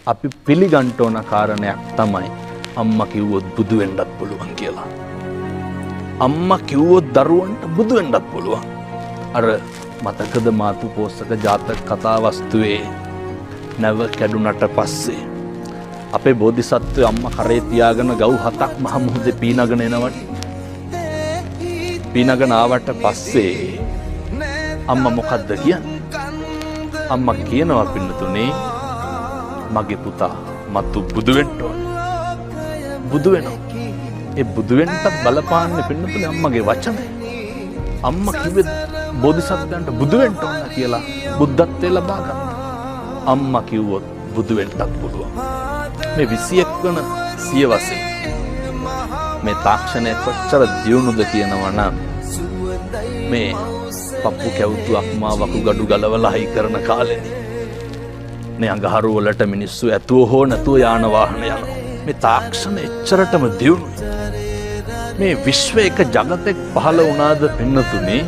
අපි පිළිගන්න ඕන කාරණයක් තමයි අම්මා කිව්වොත් බුදු වෙන්නත් පුළුවන් කියලා. අම්මා කිව්වොත් දරුවන්ට බුදු වෙන්නත් පුළුවන්. අර මතකද මාතු පෝසක ජාතක කතා වස්තුවේ නැව කැඩුනට පස්සේ අපේ බෝධිසත්වය අම්මා කරේ තියාගෙන ගව් 7ක් මහ මුහුදේ පීනගෙන එනවට. පීනගෙන ආවට පස්සේ අම්මා මොකද්ද කියන්නේ? අම්මා කියනවා පින්නතුනේ මගේ පුතා මතු බුදු වෙන්න ඕන. බුදු වෙනවා. ඒ බුදු වෙන්නත් බලපාන්නේ පින්නතුනේ අම්මගේ වචනේ. අම්මා කිව්වේ බෝධිසත්වයන්ට බුදු වෙන්න ඕන කියලා බුද්ධත්වයේ ලබා ගන්න. අම්මා කිව්වොත් බුදු වෙන්නත් පුළුවන්. මේ 21 වන සියවසේ මේ තාක්ෂණය කොච්චර දියුණුද කියනවා නම් මේ පප්පු කැවුතුක් මා වකුගඩු ගලවලා හයි කරන කාලෙදී මේ අඟහරු වලට මිනිස්සු ඇතුව හෝ නැතුව යාන වාහන යනවා. මේ තාක්ෂණ එච්චරටම දියුණුයි. මේ විශ්ව එක ජගතෙක් පහළ වුණාද පින්නතුනේ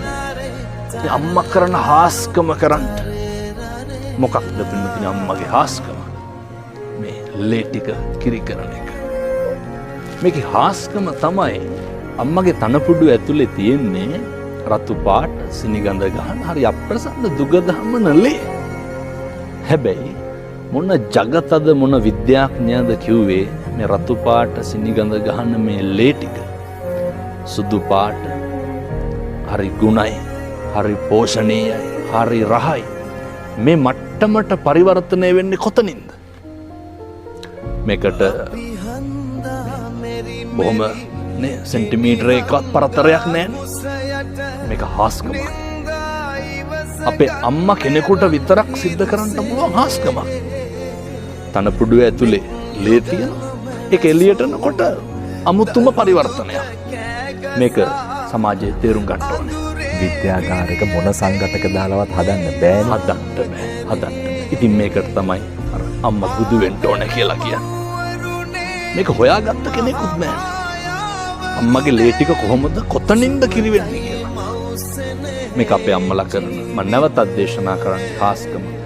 අම්මා කරන හාස්කම කරන්න. මොකක්ද පින්නතුනේ අම්මගේ හාස්කම? මේ ලේ ටික කිරි කරන එක. මේකේ හාස්කම තමයි අම්මගේ තනපුඩු ඇතුලේ තියෙන්නේ රතු පාට සිනිගඳ ගහන හරි අප්‍රසන්න දුගදහමන ලේ. හැබැයි මොන జగතද මොන විද්‍යාඥයාද කිව්වේ මේ රතු පාට සිනිගඳ ගහන මේ ලේ ටික සුදු පාට හරි ගුණයි හරි පෝෂණීයයි හරි රහයි මේ මට්ටමට පරිවර්තනය වෙන්නේ කොතනින්ද? මේකට බොහොම නේ සෙන්ටිමීටර එකවත් පරතරයක් නැහැ. මේක හාස්කමක්. අපේ අම්මා කෙනෙකුට විතරක් සිද්ධ කරන්න පුළුවන් හාස්කමක්. තනපුඩු ඇතුලේ ලේ තියෙනවා. ඒක එළියට එනකොට අමුතුම පරිවර්තනයක්. මේක සමාජයේ තේරුම් ගන්න ඕනේ. විද්‍යාගාරයක මොන සංගතක දාලවත් හදන්න බෑනේ. හදන්න. ඉතින් මේකට තමයි අර අම්මා බුදු වෙන්න ඕනේ කියලා කියන්නේ. මේක හොයාගත්ත කෙනෙකුත් නෑ. අම්මගේ ලේ ටික කොහොමද කොතනින්ද කිරි වෙන්නේ කියලා. මේක අපේ අම්මලා කරන මම නැවතත් දේශනා කරන්නේ හාස්කම.